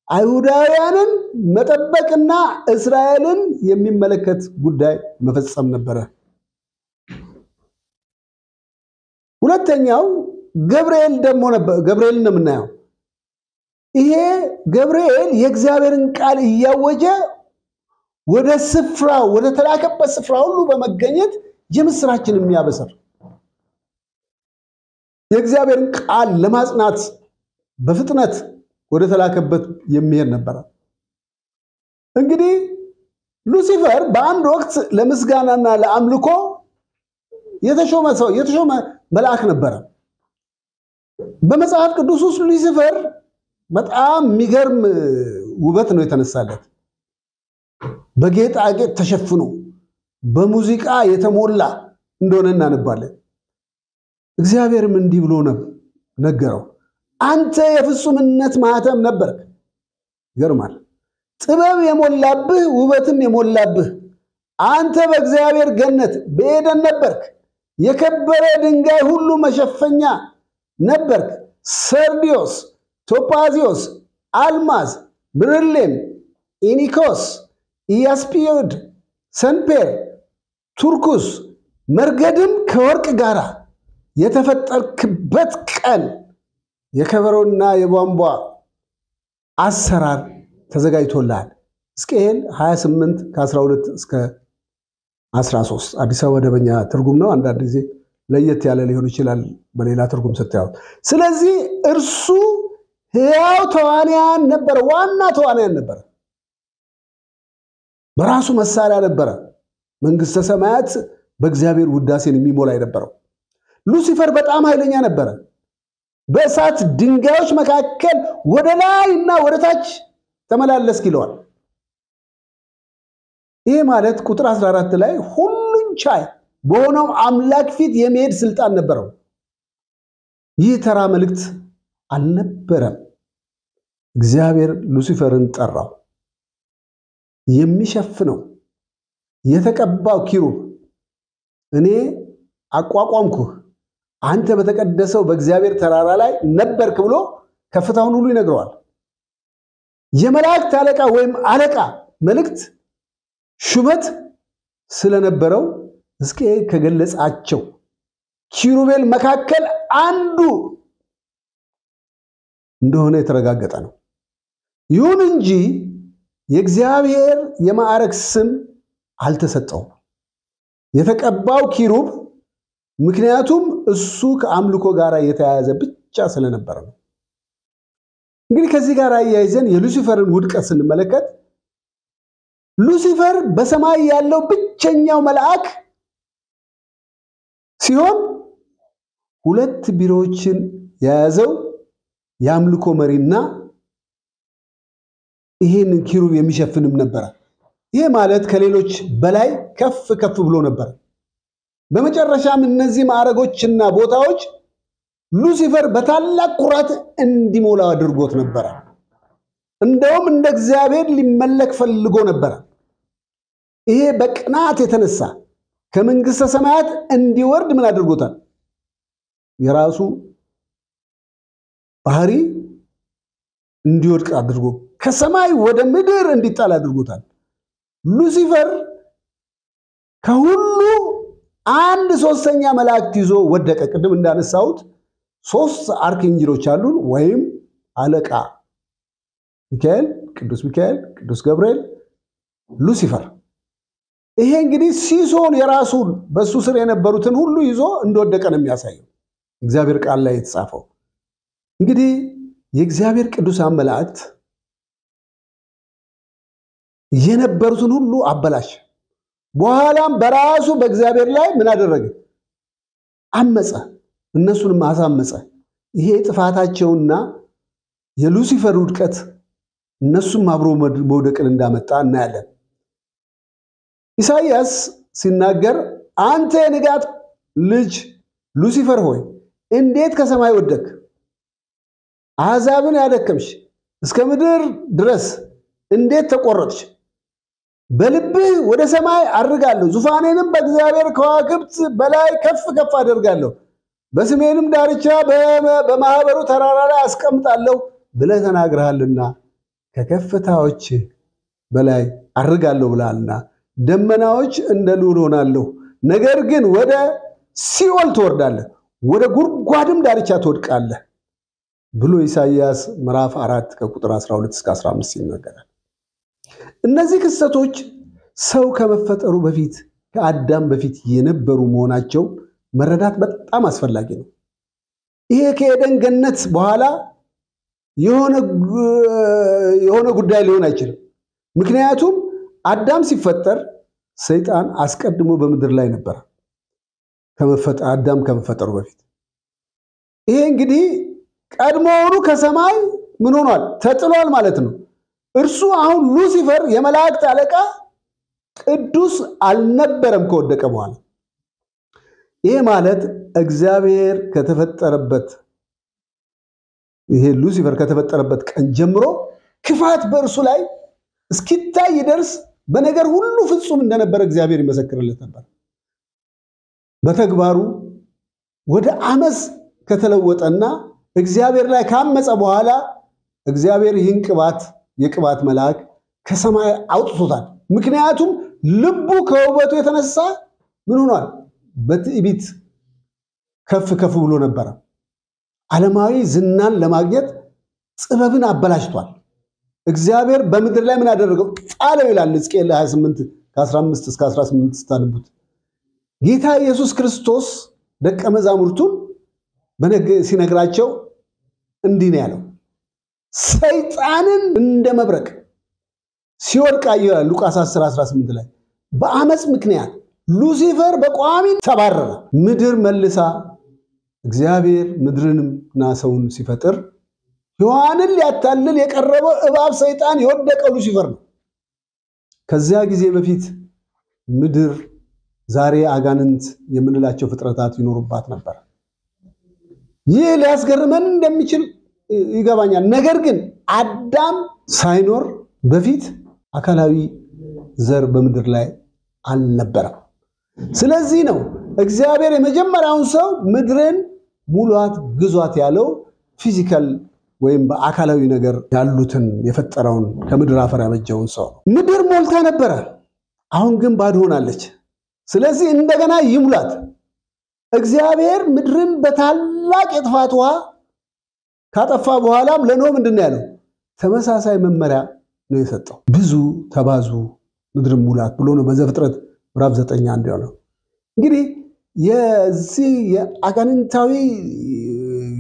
አይሁዳውያንን መጠበቅና እስራኤልን የሚመለከት ጉዳይ መፈጸም ነበረ። ሁለተኛው ገብርኤል ደግሞ ነበር። ገብርኤልን ነው የምናየው። ይሄ ገብርኤል የእግዚአብሔርን ቃል እያወጀ ወደ ስፍራው ወደ ተላከበት ስፍራ ሁሉ በመገኘት የምስራችን የሚያበስር የእግዚአብሔርን ቃል ለማጽናት በፍጥነት ወደ ተላከበት የሚሄድ ነበር። እንግዲህ ሉሲፈር በአንድ ወቅት ለምስጋናና ለአምልኮ የተሾመ መልአክ ነበር። በመጽሐፍ ቅዱስ ውስጥ ሉሲፈር በጣም የሚገርም ውበት ነው የተነሳለት። በጌጣጌጥ ተሸፍኖ በሙዚቃ የተሞላ እንደሆነ እናነባለን። እግዚአብሔርም እንዲህ ብሎ ነገረው፣ አንተ የፍጹምነት ማህተም ነበርክ። ይገርማል። ጥበብ የሞላብህ ውበትም የሞላብህ አንተ በእግዚአብሔር ገነት በኤደን ነበርክ። የከበረ ድንጋይ ሁሉ መሸፈኛ ነበርክ። ሰርዲዮስ፣ ቶጳዚዮስ፣ አልማዝ፣ ብርሌም፣ ኢኒኮስ፣ ኢያስፒዮድ፣ ሰንፔር፣ ቱርኩስ፣ መርገድም ከወርቅ ጋር የተፈጠርክበት ቀን የከበሮና የቧንቧ አሰራር ተዘጋጅቶልሃል። ሕዝቅኤል 28 ከ12 እስከ 13 አዲስ አበባ መደበኛ ትርጉም ነው። አንዳንድ ጊዜ ለየት ያለ ሊሆን ይችላል በሌላ ትርጉም ስታዩት። ስለዚህ እርሱ ሕያው ተዋንያን ነበረ፣ ዋና ተዋንያን ነበረ። በራሱ መሳሪያ ነበረ መንግስተ ሰማያት በእግዚአብሔር ውዳሴን የሚሞላ የነበረው። ሉሲፈር በጣም ኃይለኛ ነበረ። በእሳት ድንጋዮች መካከል ወደ ላይና ወደ ታች ተመላለስክ ይለዋል። ይሄ ማለት ቁጥር 14 ላይ ሁሉን ቻይ በሆነው አምላክ ፊት የሚሄድ ስልጣን ነበረው። ይህ ተራ መልእክት አልነበረም። እግዚአብሔር ሉሲፈርን ጠራው። የሚሸፍነው የተቀባው ኪሩብ እኔ አቋቋምኩህ አንተ በተቀደሰው በእግዚአብሔር ተራራ ላይ ነበርክ ብሎ ከፍታውን ሁሉ ይነግረዋል። የመላእክት አለቃ ወይም አለቃ መልእክት ሹመት ስለነበረው ሕዝቅኤል ከገለጻቸው ኪሩቤል መካከል አንዱ እንደሆነ የተረጋገጠ ነው። ይሁን እንጂ የእግዚአብሔር የማዕረግ ስም አልተሰጠውም። የተቀባው ኪሩብ ምክንያቱም እሱ ከአምልኮ ጋር የተያያዘ ብቻ ስለነበረ ነው። እንግዲህ ከዚህ ጋር አያይዘን የሉሲፈርን ውድቀት ስንመለከት ሉሲፈር በሰማይ ያለው ብቸኛው መልአክ ሲሆን ሁለት ቢሮዎችን የያዘው የአምልኮ መሪና ይሄን ኪሩብ የሚሸፍንም ነበር። ይሄ ማለት ከሌሎች በላይ ከፍ ከፍ ብሎ ነበር። በመጨረሻም እነዚህ ማዕረጎችና ቦታዎች ሉሲፈር በታላቅ ኩራት እንዲሞላ አድርጎት ነበር። እንደውም እንደ እግዚአብሔር ሊመለክ ፈልጎ ነበር። ይሄ በቅናት የተነሳ ከመንግስተ ሰማያት እንዲወርድ ምን አድርጎታል? የራሱ ባህሪ እንዲወድቅ አድርጎ ከሰማይ ወደ ምድር እንዲጣል አድርጎታል። ሉሲፈር ከሁሉ 1/3 መላእክት ይዞ ወደቀ። ቅድም እንዳነሳሁት 3 አርክኤንጅሎች አሉን ወይም አለቃ ሚካኤል፣ ቅዱስ ሚካኤል፣ ቅዱስ ገብርኤል፣ ሉሲፈር። ይሄ እንግዲህ ሲሶን የራሱን በሱ ስር የነበሩትን ሁሉ ይዞ እንደወደቀ ነው የሚያሳየው እግዚአብሔር ቃል ላይ የተጻፈው። እንግዲህ የእግዚአብሔር ቅዱሳን መላእክት የነበሩትን ሁሉ አበላሽ። በኋላም በራሱ በእግዚአብሔር ላይ ምን አደረገ? አመፀ፣ እነሱንም አሳመፀ። ይሄ ጥፋታቸውና የሉሲፈር ውድቀት እነሱም አብሮ መውደቅን እንዳመጣ እናያለን። ኢሳይያስ ሲናገር አንተ የንጋት ልጅ ሉሲፈር ሆይ እንዴት ከሰማይ ወደቅ? አሕዛብን ያደከምሽ እስከ ምድር ድረስ እንዴት ተቆረጥሽ? በልብህ ወደ ሰማይ አድርጋለሁ፣ ዙፋኔንም በእግዚአብሔር ከዋክብት በላይ ከፍ ከፍ አደርጋለሁ፣ በስሜንም ዳርቻ በማህበሩ ተራራ ላይ አስቀምጣለሁ ብለህ ተናግረሃልና ከከፍታዎች በላይ አድርጋለሁ ብለሃልና ደመናዎች እንደ ልዑል ሆናለሁ። ነገር ግን ወደ ሲኦል ትወርዳለህ፣ ወደ ጉድጓድም ዳርቻ ትወድቃለህ ብሎ ኢሳይያስ ምዕራፍ 4 ከቁጥር 12 እስከ 15 ይናገራል። እነዚህ ክስተቶች ሰው ከመፈጠሩ በፊት ከአዳም በፊት የነበሩ መሆናቸው መረዳት በጣም አስፈላጊ ነው። ይሄ ከኤደን ገነት በኋላ የሆነ ጉዳይ ሊሆን አይችልም። ምክንያቱም አዳም ሲፈጠር ሰይጣን አስቀድሞ በምድር ላይ ነበር አዳም ከመፈጠሩ በፊት። ይሄ እንግዲህ ቀድሞውኑ ከሰማይ ምን ሆኗል? ተጥሏል ማለት ነው። እርሱ አሁን ሉሲፈር የመላእክት አለቃ ቅዱስ አልነበረም ከወደቀ በኋላ። ይሄ ማለት እግዚአብሔር ከተፈጠረበት ይሄ ሉሲፈር ከተፈጠረበት ቀን ጀምሮ ክፋት በእርሱ ላይ እስኪታይ ድረስ በነገር ሁሉ ፍጹም እንደነበረ እግዚአብሔር ይመሰክርለት ነበር። በተግባሩ ወደ አመጽ ከተለወጠና እግዚአብሔር ላይ ካመጸ በኋላ እግዚአብሔር ይህን የቅባት መልአክ ከሰማይ አውጥቶታል። ምክንያቱም ልቡ ከውበቱ የተነሳ ምን ሆኗል? በትዕቢት ከፍ ከፍ ብሎ ነበር። ዓለማዊ ዝናን ለማግኘት ጥበብን አበላሽቷል። እግዚአብሔር በምድር ላይ ምን አደረገው? ጣለው ይላል ሕዝቅኤል 28 ከ15 እስከ 18 ስታነቡት። ጌታ ኢየሱስ ክርስቶስ ደቀ መዛሙርቱን ሲነግራቸው እንዲህ ነው ያለው፣ ሰይጣንን እንደ መብረቅ ሲወድቅ አየሁ ሉቃስ 10:18 ላይ። በአመጽ ምክንያት ሉሲፈር በቋሚ ተባረረ። ምድር መልሳ እግዚአብሔር ምድርንና ሰውን ሲፈጥር ሔዋንን ሊያታልል የቀረበው እባብ ሰይጣን የወደቀው ሉሲፈር ነው። ከዚያ ጊዜ በፊት ምድር ዛሬ አጋንንት የምንላቸው ፍጥረታት ይኖሩባት ነበር። ይህ ሊያስገርመን እንደሚችል ይገባኛል። ነገር ግን አዳም ሳይኖር በፊት አካላዊ ዘር በምድር ላይ አልነበረም። ስለዚህ ነው እግዚአብሔር የመጀመሪያውን ሰው ምድርን ሙሏት ግዟት ያለው ፊዚካል ወይም በአካላዊ ነገር ያሉትን የፈጠረውን ከምድር አፈር ያበጀውን ሰው። ምድር ሞልታ ነበረ፣ አሁን ግን ባዶ ሆናለች። ስለዚህ እንደገና ይሙላት። እግዚአብሔር ምድርን በታላቅ የጥፋት ውሃ ካጠፋ በኋላም ለኖህ ምንድነው ያለው? ተመሳሳይ መመሪያ ነው የሰጠው። ብዙ ተባዙ ምድርን ሙላት ብሎ ነው በዘፍጥረት ምዕራፍ 9:1 ያለው። እንግዲህ የዚህ የአጋንንታዊ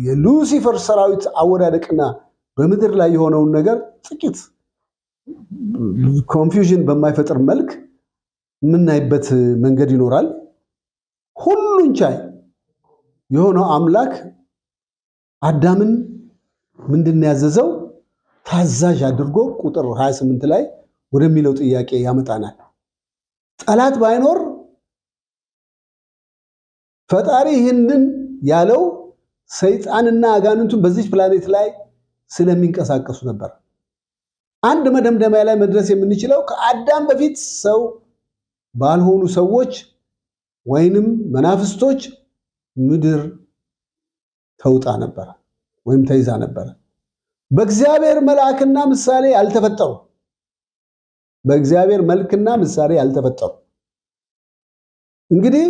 የሉሲፈር ሰራዊት አወዳደቅና በምድር ላይ የሆነውን ነገር ጥቂት ኮንፊውዥን በማይፈጥር መልክ የምናይበት መንገድ ይኖራል። ሁሉን ቻይ የሆነው አምላክ አዳምን ምንድን ያዘዘው? ታዛዥ አድርጎ ቁጥር 28 ላይ ወደሚለው ጥያቄ ያመጣናል። ጠላት ባይኖር ፈጣሪ ይህንን ያለው ሰይጣንና አጋንንቱን በዚህ ፕላኔት ላይ ስለሚንቀሳቀሱ ነበር። አንድ መደምደሚያ ላይ መድረስ የምንችለው ከአዳም በፊት ሰው ባልሆኑ ሰዎች ወይንም መናፍስቶች ምድር ተውጣ ነበር ወይም ተይዛ ነበር። በእግዚአብሔር መልክና ምሳሌ ያልተፈጠሩ በእግዚአብሔር መልክና ምሳሌ ያልተፈጠሩ እንግዲህ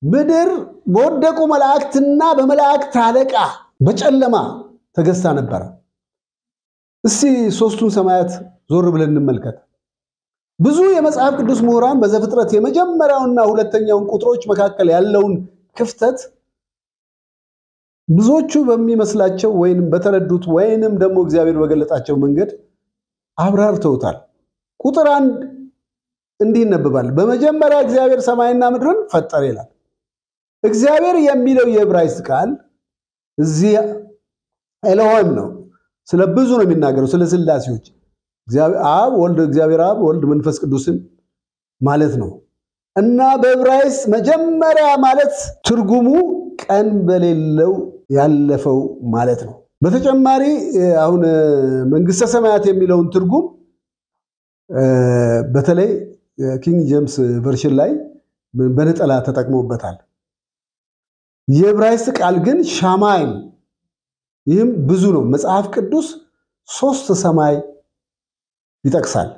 ምድር በወደቁ መላእክትና በመላእክት አለቃ በጨለማ ተገዝታ ነበር። እስቲ ሶስቱን ሰማያት ዞር ብለን እንመልከት። ብዙ የመጽሐፍ ቅዱስ ምሁራን በዘፍጥረት የመጀመሪያውና ሁለተኛውን ቁጥሮች መካከል ያለውን ክፍተት ብዙዎቹ በሚመስላቸው ወይንም በተረዱት ወይንም ደግሞ እግዚአብሔር በገለጣቸው መንገድ አብራርተውታል። ቁጥር 1 እንዲህ ይነበባል። በመጀመሪያ እግዚአብሔር ሰማይና ምድርን ፈጠረ ይላል። እግዚአብሔር የሚለው የዕብራይስጥ ቃል እዚህ ኤሎሂም ነው። ስለ ብዙ ነው የሚናገረው፣ ስለ ስላሴዎች እግዚአብሔር አብ ወልድ መንፈስ ቅዱስን ማለት ነው። እና በዕብራይስጥ መጀመሪያ ማለት ትርጉሙ ቀን በሌለው ያለፈው ማለት ነው። በተጨማሪ አሁን መንግስተ ሰማያት የሚለውን ትርጉም በተለይ ኪንግ ጄምስ ቨርሽን ላይ በነጠላ ተጠቅመውበታል። የዕብራይስጥ ቃል ግን ሻማይ፣ ይህም ብዙ ነው። መጽሐፍ ቅዱስ 3 ሰማይ ይጠቅሳል።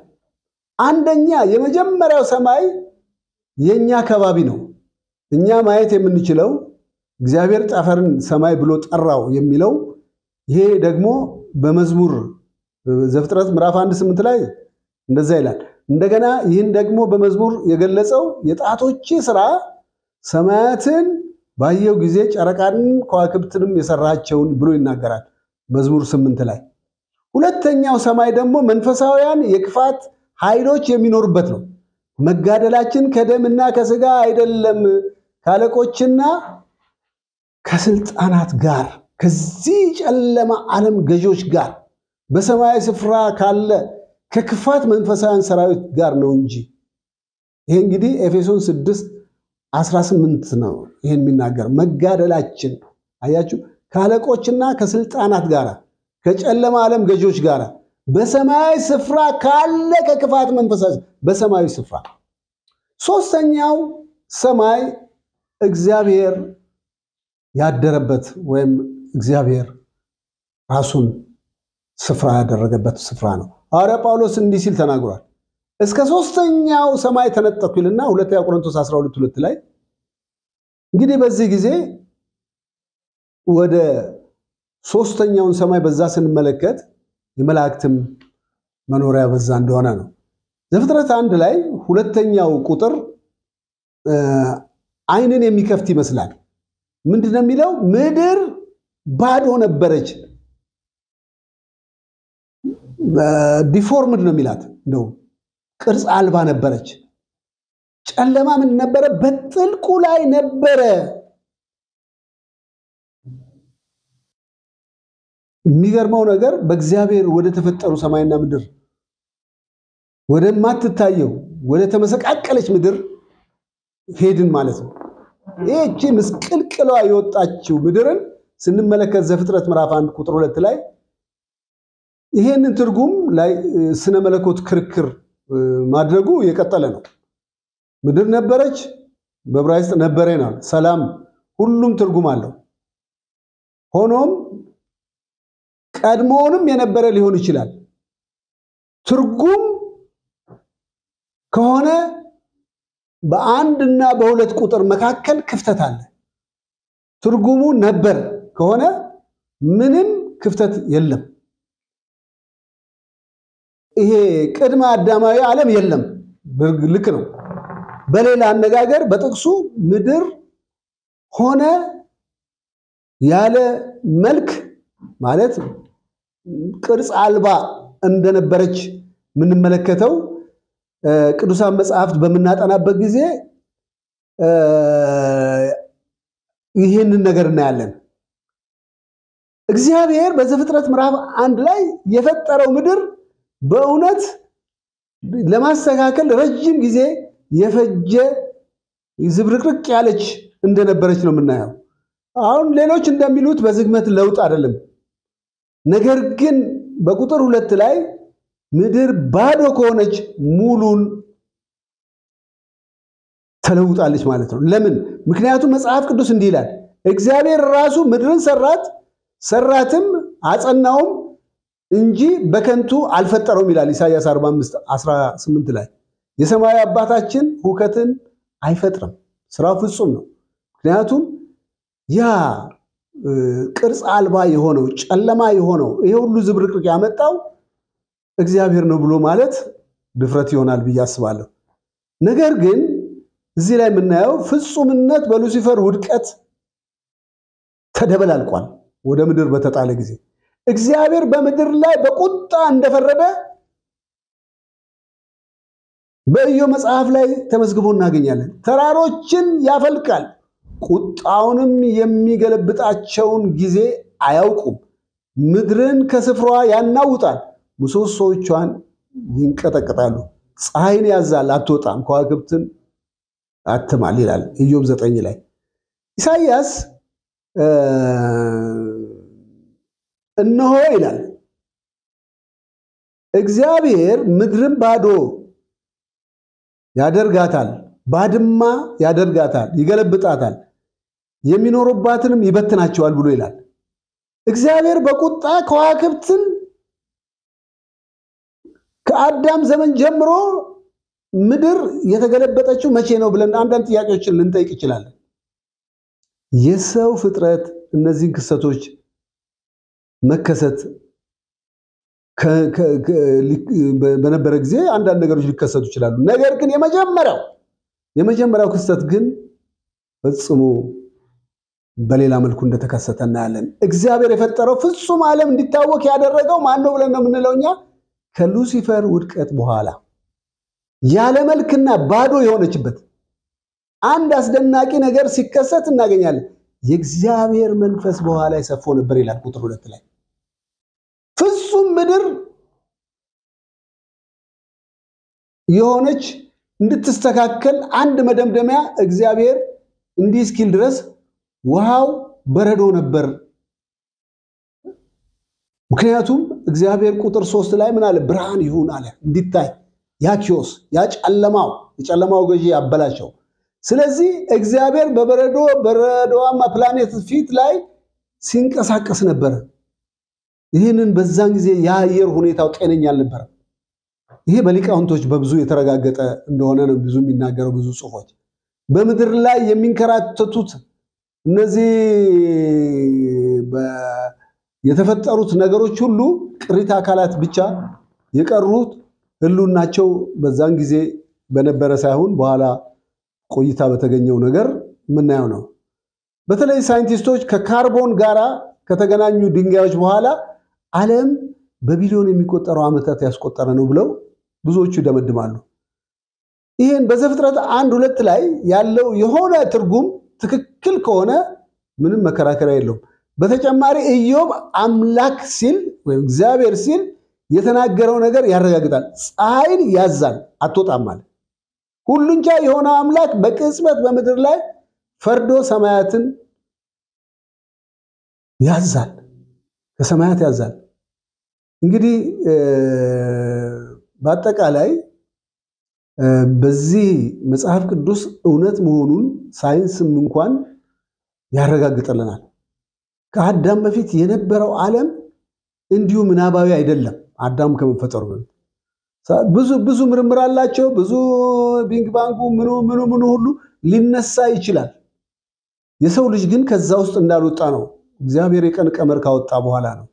አንደኛ የመጀመሪያው ሰማይ የኛ ከባቢ ነው። እኛ ማየት የምንችለው እግዚአብሔር ጠፈርን ሰማይ ብሎ ጠራው የሚለው ይሄ ደግሞ በመዝሙር ዘፍጥረት ምዕራፍ 1:8 ላይ እንደዛ ይላል። እንደገና ይህን ደግሞ በመዝሙር የገለጸው የጣቶቼ ሥራ ሰማያትን ባየው ጊዜ ጨረቃንም ከዋክብትንም የሰራቸውን ብሎ ይናገራል መዝሙር 8 ላይ። ሁለተኛው ሰማይ ደግሞ መንፈሳውያን የክፋት ኃይሎች የሚኖሩበት ነው። መጋደላችን ከደምና ከስጋ አይደለም ካለቆችና ከስልጣናት ጋር ከዚህ ጨለማ ዓለም ገዦች ጋር በሰማያዊ ስፍራ ካለ ከክፋት መንፈሳውያን ሰራዊት ጋር ነው እንጂ። ይሄ እንግዲህ ኤፌሶን 6:18 ነው ይሄን የሚናገር። መጋደላችን አያችሁ ካለቆችና ከስልጣናት ጋር ከጨለማ ዓለም ገዦች ጋር በሰማያዊ ስፍራ ካለ ከክፋት መንፈሳውያን በሰማያዊ ስፍራ። ሶስተኛው ሰማይ እግዚአብሔር ያደረበት ወይም እግዚአብሔር ራሱን ስፍራ ያደረገበት ስፍራ ነው። ሐዋርያ ጳውሎስ እንዲህ ሲል ተናግሯል። እስከ ሶስተኛው ሰማይ ተነጠቅኩ ይልና ሁለተኛ ቆሮንቶስ 12:2 ላይ እንግዲህ በዚህ ጊዜ ወደ ሶስተኛውን ሰማይ በዛ ስንመለከት የመላእክትም መኖሪያ በዛ እንደሆነ ነው። ዘፍጥረት 1 ላይ ሁለተኛው ቁጥር ዓይንን የሚከፍት ይመስላል። ምንድነው የሚለው? ምድር ባዶ ነበረች። ዲፎርምድ ነው የሚላት፣ እንደው ቅርጽ አልባ ነበረች። ጨለማ ምን ነበረ? በጥልቁ ላይ ነበረ። የሚገርመው ነገር በእግዚአብሔር ወደ ተፈጠሩ ሰማይና ምድር ወደማትታየው ወደ ተመሰቃቀለች ምድር ሄድን ማለት ነው። ይህቺ ምስቅልቅሏ የወጣችው ምድርን ስንመለከት ዘፍጥረት ምዕራፍ 1:2 ላይ ይሄንን ትርጉም ላይ ስነ መለኮት ክርክር ማድረጉ የቀጠለ ነው። ምድር ነበረች በዕብራይስጥ ነበረ ነው ሰላም ሁሉም ትርጉም አለው ሆኖም ቀድሞውንም የነበረ ሊሆን ይችላል ትርጉም ከሆነ በአንድና በሁለት ቁጥር መካከል ክፍተት አለ ትርጉሙ ነበር ከሆነ ምንም ክፍተት የለም ይሄ ቅድመ አዳማዊ ዓለም የለም ልክ ነው በሌላ አነጋገር በጥቅሱ ምድር ሆነ ያለ መልክ ማለት ቅርጽ አልባ እንደነበረች ምንመለከተው ቅዱሳን መጻሕፍት በመናጠናበት ጊዜ ይሄንን ነገር እናያለን እግዚአብሔር በዘፍጥረት ምዕራፍ 1 ላይ የፈጠረው ምድር በእውነት ለማስተካከል ረጅም ጊዜ የፈጀ ዝብርቅርቅ ያለች እንደነበረች ነው የምናየው አሁን ሌሎች እንደሚሉት በዝግመት ለውጥ አይደለም ነገር ግን በቁጥር 2 ላይ ምድር ባዶ ከሆነች ሙሉን ተለውጣለች ማለት ነው ለምን ምክንያቱም መጽሐፍ ቅዱስ እንዲህ ይላል እግዚአብሔር ራሱ ምድርን ሰራትም አጸናውም እንጂ በከንቱ አልፈጠረውም ይላል ኢሳይያስ 45:18 ላይ የሰማያዊ አባታችን ሁከትን አይፈጥርም ስራው ፍጹም ነው ምክንያቱም ያ ቅርጽ አልባ የሆነው ጨለማ የሆነው ይሄ ሁሉ ዝብርቅርቅ ያመጣው እግዚአብሔር ነው ብሎ ማለት ድፍረት ይሆናል ብዬ አስባለሁ ነገር ግን እዚህ ላይ የምናየው ፍጹምነት በሉሲፈር ውድቀት ተደበላልቋል ወደ ምድር በተጣለ ጊዜ እግዚአብሔር በምድር ላይ በቁጣ እንደፈረደ በኢዮብ መጽሐፍ ላይ ተመዝግቦ እናገኛለን ተራሮችን ያፈልቃል ቁጣውንም የሚገለብጣቸውን ጊዜ አያውቁም ምድርን ከስፍራዋ ያናውጣል ምሰሶቿን ይንቀጠቀጣሉ ፀሐይን ያዛል አትወጣም ከዋክብትን አትማል ይላል ኢዮብ 9 ላይ ኢሳይያስ እነሆ ይላል እግዚአብሔር ምድርን ባዶ ያደርጋታል ባድማ ያደርጋታል ይገለብጣታል የሚኖሩባትንም ይበትናቸዋል ብሎ ይላል እግዚአብሔር በቁጣ ከዋክብትን ከአዳም ዘመን ጀምሮ ምድር የተገለበጠችው መቼ ነው ብለን አንዳንድ ጥያቄዎችን ልንጠይቅ ይችላል የሰው ፍጥረት እነዚህን ክስተቶች መከሰት በነበረ ጊዜ አንዳንድ ነገሮች ሊከሰቱ ይችላሉ ነገር ግን የመጀመሪያው ክስተት ግን ፈጽሞ በሌላ መልኩ እንደተከሰተ እናያለን እግዚአብሔር የፈጠረው ፍጹም ዓለም እንዲታወቅ ያደረገው ማን ነው ብለን ነው የምንለውኛ ከሉሲፈር ውድቀት በኋላ ያለ መልክና ባዶ የሆነችበት አንድ አስደናቂ ነገር ሲከሰት እናገኛለን የእግዚአብሔር መንፈስ በኋላ ይሰፎ ነበር ይላል ቁጥር 2 ላይ ፍጹም ምድር የሆነች እንድትስተካከል አንድ መደምደሚያ እግዚአብሔር እንዲህ እስኪል ድረስ ውሃው በረዶ ነበር ምክንያቱም እግዚአብሔር ቁጥር 3 ላይ ምን አለ ብርሃን ይሁን አለ እንዲታይ ያኪዮስ የጨለማው ገዢ ያበላቸው ስለዚህ እግዚአብሔር በበረዶዋማ ፕላኔት ፊት ላይ ሲንቀሳቀስ ነበር ይሄንን በዛን ጊዜ የአየር ሁኔታው ጤነኛ አልነበረ ይሄ በሊቃውንቶች በብዙ የተረጋገጠ እንደሆነ ነው ብዙ የሚናገረው ብዙ ጽፎች በምድር ላይ የሚንከራተቱት እነዚህ የተፈጠሩት ነገሮች ሁሉ ቅሪተ አካላት ብቻ የቀሩት ህልውናቸው በዛን ጊዜ በነበረ ሳይሆን በኋላ ቆይታ በተገኘው ነገር ምናየው ነው በተለይ ሳይንቲስቶች ከካርቦን ጋራ ከተገናኙ ድንጋዮች በኋላ ዓለም በቢሊዮን የሚቆጠሩ ዓመታት ያስቆጠረ ነው ብለው ብዙዎቹ ይደመድማሉ ይሄን በዘፍጥረት 1:2 ላይ ያለው የሆነ ትርጉም ትክክል ከሆነ ምንም መከራከሪያ የለውም በተጨማሪ ኢዮብ አምላክ ሲል ወይ እግዚአብሔር ሲል የተናገረው ነገር ያረጋግጣል ፀሐይን ያዛል አትወጣም ማለት ሁሉን ቻይ የሆነ አምላክ በቅጽበት በምድር ላይ ፈርዶ ሰማያትን ያዛል ከሰማያት ያዛል እንግዲህ በአጠቃላይ በዚህ መጽሐፍ ቅዱስ እውነት መሆኑን ሳይንስም እንኳን ያረጋግጥልናል። ከአዳም በፊት የነበረው ዓለም እንዲሁ ምናባዊ አይደለም። አዳም ከመፈጠሩ በፊት ብዙ ምርምር አላቸው። ብዙ ቢንግ ባንጉ ምኑ ሁሉ ሊነሳ ይችላል። የሰው ልጅ ግን ከዛ ውስጥ እንዳልወጣ ነው እግዚአብሔር የቀን ቀመር ካወጣ በኋላ ነው።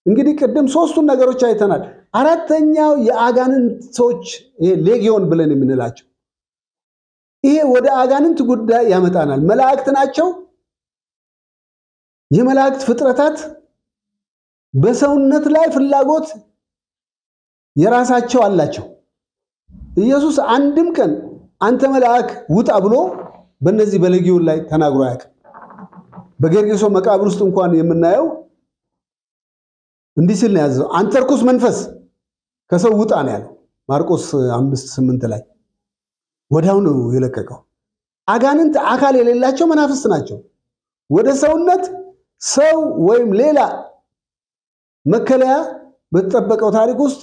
እንግዲህ ቅድም ሶስቱን ነገሮች አይተናል። አራተኛው የአጋንንቶች ሌጊዮን ብለን የምንላቸው ይሄ ወደ አጋንንት ጉዳይ ያመጣናል። መላእክት ናቸው። የመላእክት ፍጥረታት በሰውነት ላይ ፍላጎት የራሳቸው አላቸው። ኢየሱስ አንድም ቀን አንተ መልአክ ውጣ ብሎ በእነዚህ በሌጊዮን ላይ ተናግሮ አያውቅም። በጌርጌሶን መቃብር ውስጥ እንኳን የምናየው እንዲህ ሲል ነው ያዘው፣ አንተ ርኩስ መንፈስ ከሰው ውጣ ነው ያለው ማርቆስ 5:8 ላይ ወዲያው ነው የለቀቀው። አጋንንት አካል የሌላቸው መናፍስት ናቸው። ወደ ሰውነት ሰው ወይም ሌላ መከለያ በተጠበቀው ታሪክ ውስጥ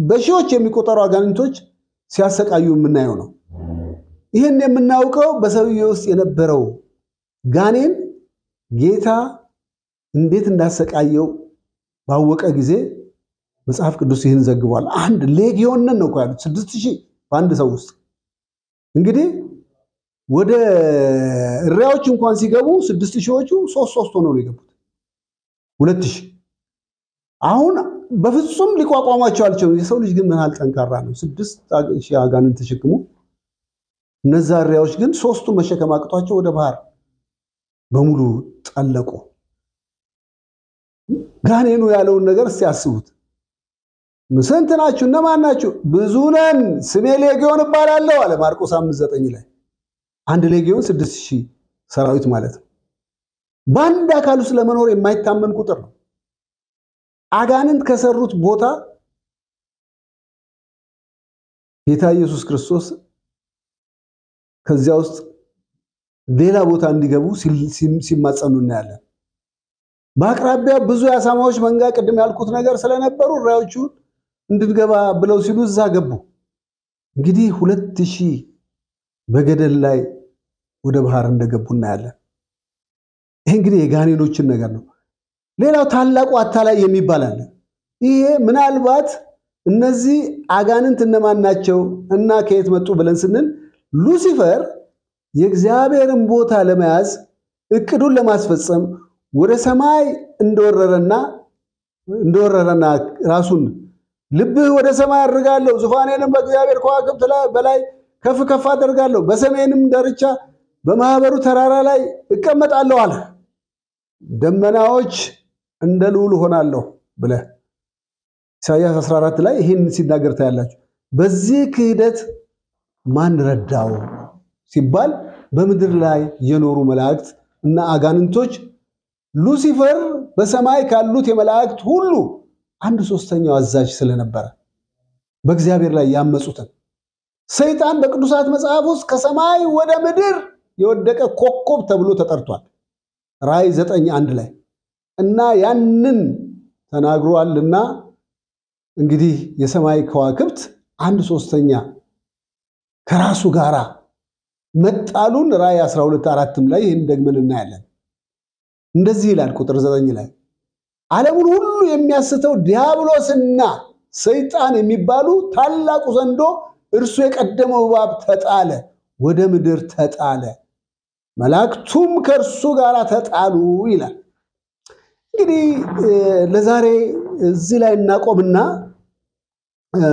በሺዎች የሚቆጠሩ አጋንንቶች ሲያሰቃዩ የምናየው ነው። ይህን የምናውቀው በሰውዬው ውስጥ የነበረው ጋኔን ጌታ እንዴት እንዳሰቃየው ባወቀ ጊዜ መጽሐፍ ቅዱስ ይህን ዘግቧል። አንድ ሌጊዮን ነው እኮ ያሉት 6000 በአንድ ሰው ውስጥ። እንግዲህ ወደ እሪያዎች እንኳን ሲገቡ 6000ዎቹ 3 ሆነው ነው የገቡት 2000። አሁን በፍጹም ሊቋቋሟቸው አልቻሉም። የሰው ልጅ ግን ምን ያህል ጠንካራ ነው! 6000 አጋንንት ተሸክሞ እነዛ እሪያዎች ግን 3ቱ መሸከም አቅቷቸው ወደ ባህር በሙሉ ጠለቁ። ጋኔኑ ያለውን ነገር እስቲ ያስቡት። ስንት ናችሁ? እነማን ናችሁ? ብዙ ነን፣ ስሜ ሌጊዮን እባላለሁ አለ ማርቆስ 5:9 ላይ። አንድ ሌጊዮን 6000 ሰራዊት ማለት ነው። በአንድ አካል ውስጥ ለመኖር የማይታመን ቁጥር ነው። አጋንንት ከሰሩት ቦታ ጌታ ኢየሱስ ክርስቶስ ከዚያ ውስጥ ሌላ ቦታ እንዲገቡ ሲማጸኑ እናያለን። በአቅራቢያ ብዙ የአሳማዎች መንጋ ቅድም ያልኩት ነገር ስለነበሩ እሪያዎቹ እንድንገባ ብለው ሲሉ እዛ ገቡ። እንግዲህ 2000 በገደል ላይ ወደ ባህር እንደገቡ እናያለን። ይሄ እንግዲህ የጋኔኖችን ነገር ነው። ሌላው ታላቁ አታላይ የሚባል አለ። ይሄ ምናልባት እነዚህ አጋንንት እነማን ናቸው እና ከየት መጡ ብለን ስንል ሉሲፈር የእግዚአብሔርን ቦታ ለመያዝ እቅዱን ለማስፈጸም ወደ ሰማይ እንደወረረና ራሱን ልብህ ወደ ሰማይ አድርጋለሁ፣ ዙፋኔንም በእግዚአብሔር ከዋክብት በላይ ከፍ ከፍ አደርጋለሁ፣ በሰሜንም ዳርቻ በማህበሩ ተራራ ላይ እቀመጣለሁ አለ። ደመናዎች እንደ ልዑል ሆናለሁ ብለ ኢሳይያስ 14 ላይ ይህን ሲናገር ታያላችሁ። በዚህ ክህደት ማን ረዳው ሲባል በምድር ላይ የኖሩ መላእክት እና አጋንንቶች ሉሲፈር በሰማይ ካሉት የመላእክት ሁሉ 1/3 አዛዥ ስለነበረ በእግዚአብሔር ላይ ያመጹትን ሰይጣን በቅዱሳት መጽሐፍ ውስጥ ከሰማይ ወደ ምድር የወደቀ ኮከብ ተብሎ ተጠርቷል ራእይ 9:1 ላይ እና ያንን ተናግሯልና እንግዲህ የሰማይ ከዋክብት 1/3 ከራሱ ጋራ መጣሉን ራእይ 12:4 ላይ ይህን ደግመን እናያለን። እንደዚህ ይላል ቁጥር 9 ላይ ዓለሙን ሁሉ የሚያስተው ዲያብሎስና ሰይጣን የሚባሉ ታላቁ ዘንዶ እርሱ የቀደመው እባብ ተጣለ፣ ወደ ምድር ተጣለ፣ መላእክቱም ከእርሱ ጋር ተጣሉ ይላል። እንግዲህ ለዛሬ እዚህ ላይ እናቆምና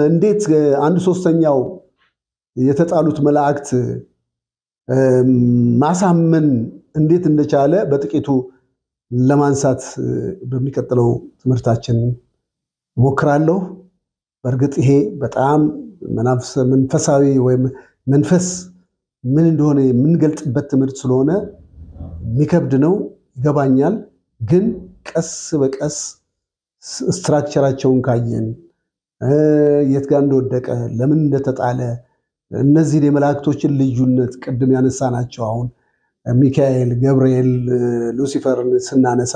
እንዴት 1/3 የተጣሉት መላእክት ማሳመን እንዴት እንደቻለ በጥቂቱ ለማንሳት በሚቀጥለው ትምህርታችን ሞክራለሁ። በእርግጥ ይሄ በጣም መንፈሳዊ ወይም መንፈስ ምን እንደሆነ የምንገልጥበት ትምህርት ስለሆነ የሚከብድ ነው፣ ይገባኛል። ግን ቀስ በቀስ ስትራክቸራቸውን ካየን የት ጋር እንደወደቀ ለምን እንደተጣለ እነዚህ የመላእክቶችን ልዩነት ቅድም ያነሳናቸው አሁን ሚካኤል፣ ገብርኤል፣ ሉሲፈርን ስናነሳ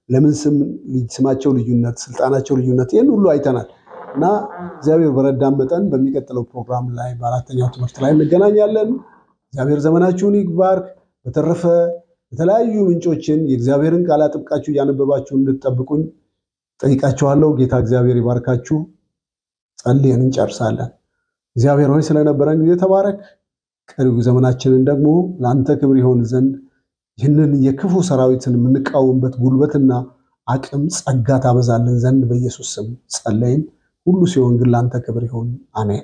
ለምን ስማቸው ልዩነት፣ ስልጣናቸው ልዩነት ይህን ሁሉ አይተናል። እና እግዚአብሔር በረዳን መጠን በሚቀጥለው ፕሮግራም ላይ በአራተኛው ትምህርት ላይ እንገናኛለን። እግዚአብሔር ዘመናችሁን ይባርክ። በተረፈ የተለያዩ ምንጮችን የእግዚአብሔርን ቃል አጥብቃችሁ እያነበባችሁ እንድትጠብቁኝ ጠይቃችኋለሁ። ጌታ እግዚአብሔር ይባርካችሁ። ጸልየን እንጨርሳለን። እግዚአብሔር ሆይ ስለነበረን ጊዜ ተባረክ። ቀሪው ዘመናችንን ደግሞ ለአንተ ክብር ይሆን ዘንድ ይህንን የክፉ ሰራዊትን የምንቃወምበት ጉልበትና አቅም ጸጋ ታበዛልን ዘንድ በኢየሱስ ስም ጸለይን። ሁሉ ሲሆን ግን ለአንተ ክብር ይሆን። አሜን።